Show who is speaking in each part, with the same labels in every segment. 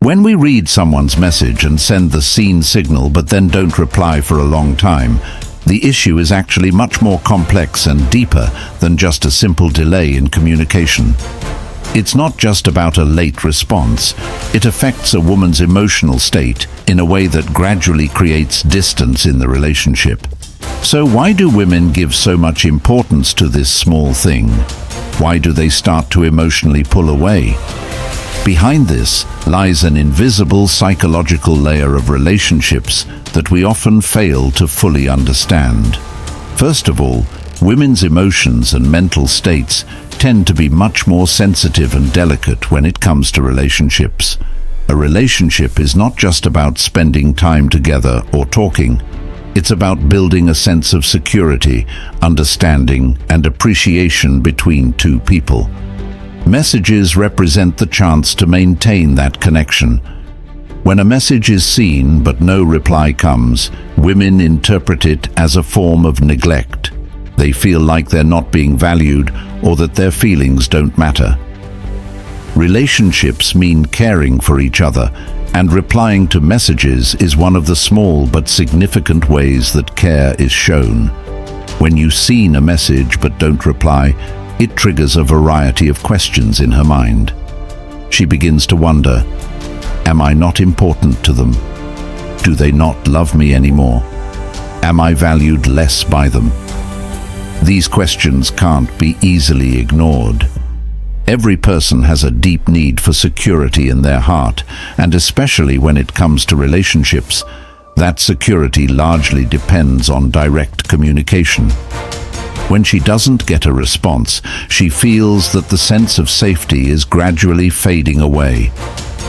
Speaker 1: When we read someone's message and send the seen signal but then don't reply for a long time, the issue is actually much more complex and deeper than just a simple delay in communication. It's not just about a late response. It affects a woman's emotional state in a way that gradually creates distance in the relationship. So why do women give so much importance to this small thing? Why do they start to emotionally pull away? Behind this lies an invisible psychological layer of relationships that we often fail to fully understand. First of all, women's emotions and mental states tend to be much more sensitive and delicate when it comes to relationships. A relationship is not just about spending time together or talking. It's about building a sense of security, understanding, and appreciation between two people. Messages represent the chance to maintain that connection. When a message is seen but no reply comes, women interpret it as a form of neglect. They feel like they're not being valued or that their feelings don't matter. Relationships mean caring for each other, and replying to messages is one of the small but significant ways that care is shown. When you seen a message but don't reply, it triggers a variety of questions in her mind. She begins to wonder, am I not important to them? Do they not love me anymore? Am I valued less by them? These questions can't be easily ignored. Every person has a deep need for security in their heart, and especially when it comes to relationships, that security largely depends on direct communication. When she doesn't get a response, she feels that the sense of safety is gradually fading away.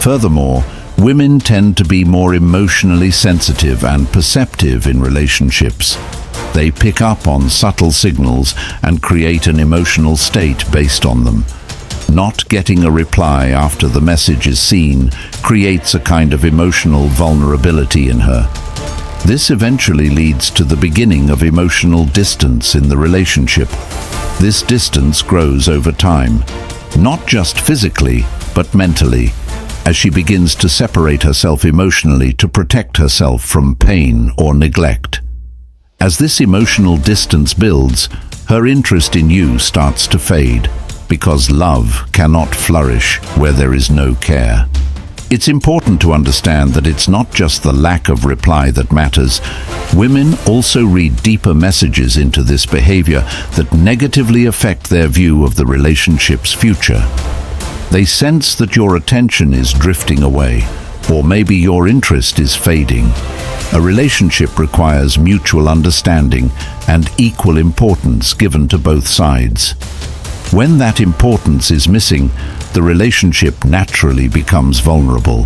Speaker 1: Furthermore, women tend to be more emotionally sensitive and perceptive in relationships. They pick up on subtle signals and create an emotional state based on them. Not getting a reply after the message is seen creates a kind of emotional vulnerability in her. This eventually leads to the beginning of emotional distance in the relationship. This distance grows over time, not just physically, but mentally, as she begins to separate herself emotionally to protect herself from pain or neglect. As this emotional distance builds, her interest in you starts to fade, because love cannot flourish where there is no care. It's important to understand that it's not just the lack of reply that matters. Women also read deeper messages into this behavior that negatively affect their view of the relationship's future. They sense that your attention is drifting away, or maybe your interest is fading. A relationship requires mutual understanding and equal importance given to both sides. When that importance is missing, the relationship naturally becomes vulnerable.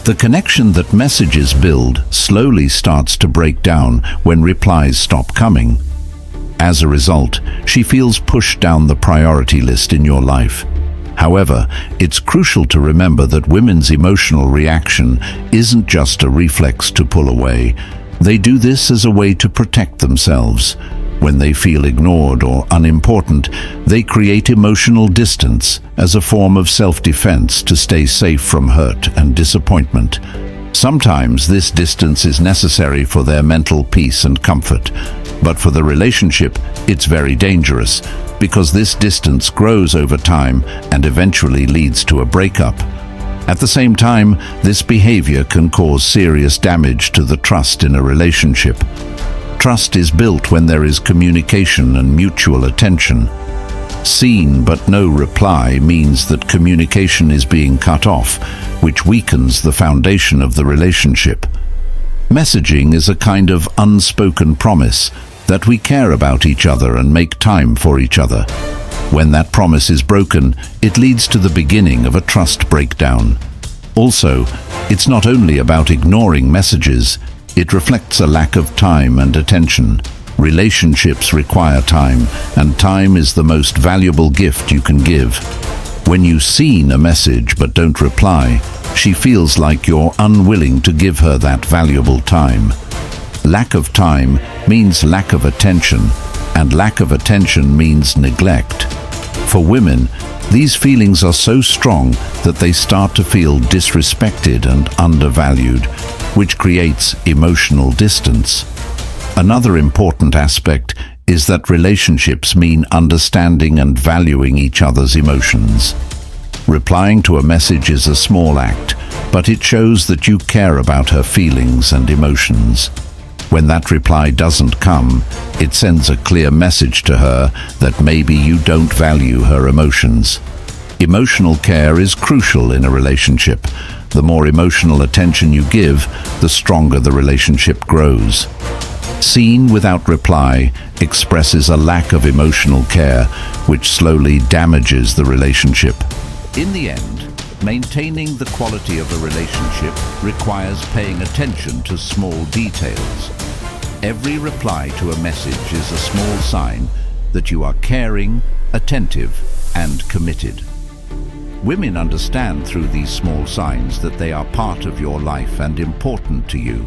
Speaker 1: The connection that messages build slowly starts to break down when replies stop coming. As a result, she feels pushed down the priority list in your life. However, it's crucial to remember that women's emotional reaction isn't just a reflex to pull away. They do this as a way to protect themselves. When they feel ignored or unimportant, they create emotional distance as a form of self-defense to stay safe from hurt and disappointment. Sometimes this distance is necessary for their mental peace and comfort, but for the relationship, it's very dangerous, because this distance grows over time and eventually leads to a breakup. At the same time, this behavior can cause serious damage to the trust in a relationship. Trust is built when there is communication and mutual attention. Seen but no reply means that communication is being cut off, which weakens the foundation of the relationship. Messaging is a kind of unspoken promise that we care about each other and make time for each other. When that promise is broken, it leads to the beginning of a trust breakdown. Also, it's not only about ignoring messages, it reflects a lack of time and attention. Relationships require time, and time is the most valuable gift you can give. When you seen a message but don't reply, she feels like you're unwilling to give her that valuable time. Lack of time means lack of attention, and lack of attention means neglect. For women, These feelings are so strong that they start to feel disrespected and undervalued, which creates emotional distance. Another important aspect is that relationships mean understanding and valuing each other's emotions. Replying to a message is a small act, but it shows that you care about her feelings and emotions. When that reply doesn't come, it sends a clear message to her that maybe you don't value her emotions. Emotional care is crucial in a relationship. The more emotional attention you give, the stronger the relationship grows. Seen without reply expresses a lack of emotional care, which slowly damages the relationship. In the end, maintaining the quality of a relationship requires paying attention to small details. Every reply to a message is a small sign that you are caring, attentive, and committed. Women understand through these small signs that they are part of your life and important to you.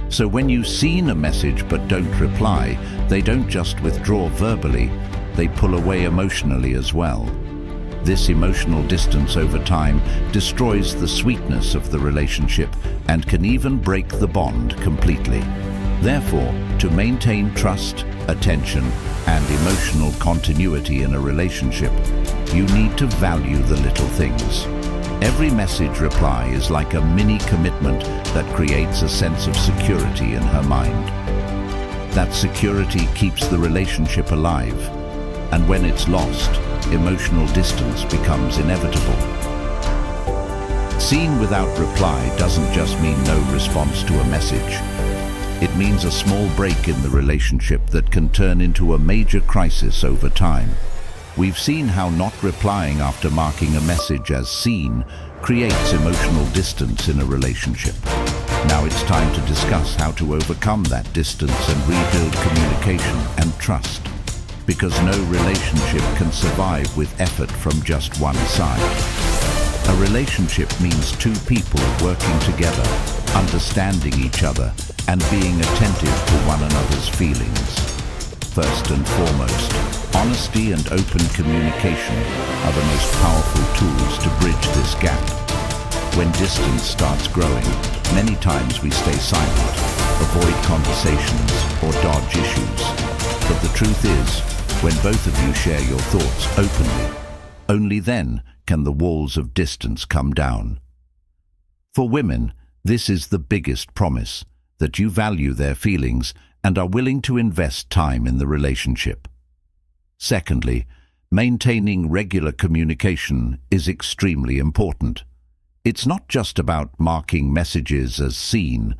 Speaker 1: So when you seen a message but don't reply, they don't just withdraw verbally, they pull away emotionally as well. This emotional distance over time destroys the sweetness of the relationship and can even break the bond completely. Therefore, to maintain trust, attention, and emotional continuity in a relationship, you need to value the little things. Every message reply is like a mini commitment that creates a sense of security in her mind. That security keeps the relationship alive, and when it's lost, emotional distance becomes inevitable. Seen without reply doesn't just mean no response to a message. It means a small break in the relationship that can turn into a major crisis over time. We've seen how not replying after marking a message as seen creates emotional distance in a relationship. Now it's time to discuss how to overcome that distance and rebuild communication and trust. Because no relationship can survive with effort from just one side. A relationship means two people working together, understanding each other, and being attentive to one another's feelings. First and foremost, honesty and open communication are the most powerful tools to bridge this gap. When distance starts growing, many times we stay silent, avoid conversations, or dodge issues. But the truth is, when both of you share your thoughts openly, only then can the walls of distance come down. For women, this is the biggest promise, that you value their feelings and are willing to invest time in the relationship. Secondly, maintaining regular communication is extremely important. It's not just about marking messages as seen,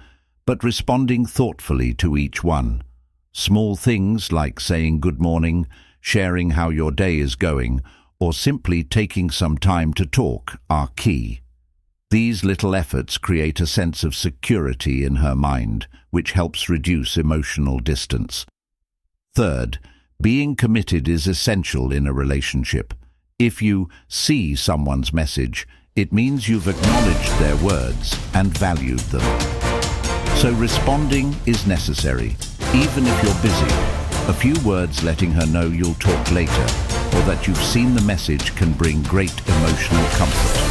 Speaker 1: but responding thoughtfully to each one. Small things like saying good morning, sharing how your day is going, or simply taking some time to talk are key. These little efforts create a sense of security in her mind, which helps reduce emotional distance. Third, being committed is essential in a relationship. If you see someone's message, it means you've acknowledged their words and valued them. So responding is necessary, even if you're busy. A few words letting her know you'll talk later, or that you've seen the message can bring great emotional comfort.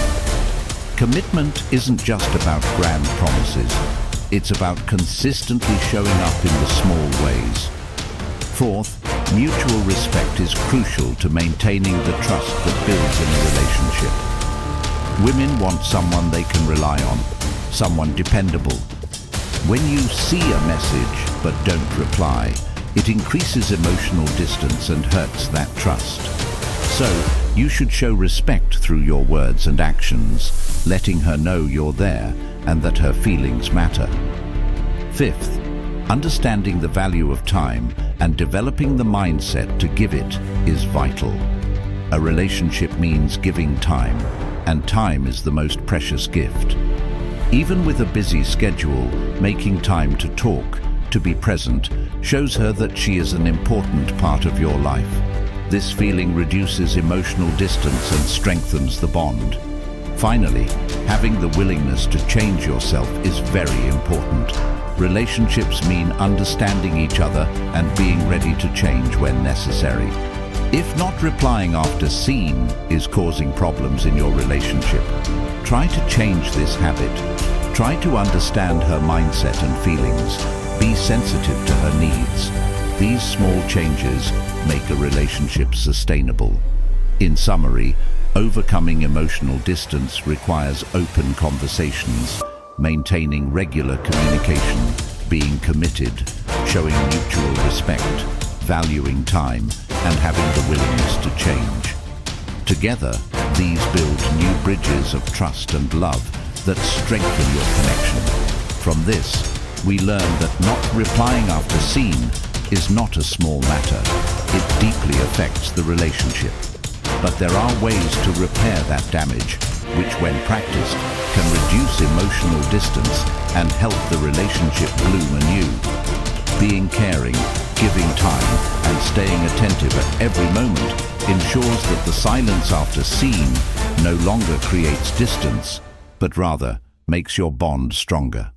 Speaker 1: Commitment isn't just about grand promises. It's about consistently showing up in the small ways. Fourth, mutual respect is crucial to maintaining the trust that builds in a relationship. Women want someone they can rely on, someone dependable. When you see a message but don't reply, it increases emotional distance and hurts that trust. So, you should show respect through your words and actions, letting her know you're there and that her feelings matter. Fifth, understanding the value of time and developing the mindset to give it is vital. A relationship means giving time, and time is the most precious gift. Even with a busy schedule, making time to talk, to be present, shows her that she is an important part of your life. This feeling reduces emotional distance and strengthens the bond. Finally, having the willingness to change yourself is very important. Relationships mean understanding each other and being ready to change when necessary. If not replying after seen is causing problems in your relationship, try to change this habit. Try to understand her mindset and feelings. Be sensitive to her needs. These small changes make a relationship sustainable. In summary, overcoming emotional distance requires open conversations, maintaining regular communication, being committed, showing mutual respect, valuing time, and having the willingness to change. Together, these build new bridges of trust and love that strengthen your connection. From this, we learn that not replying after seen is not a small matter. It deeply affects the relationship. But there are ways to repair that damage, which when practiced, can reduce emotional distance and help the relationship bloom anew. Being caring, giving time, and staying attentive at every moment ensures that the silence after seen no longer creates distance, but rather makes your bond stronger.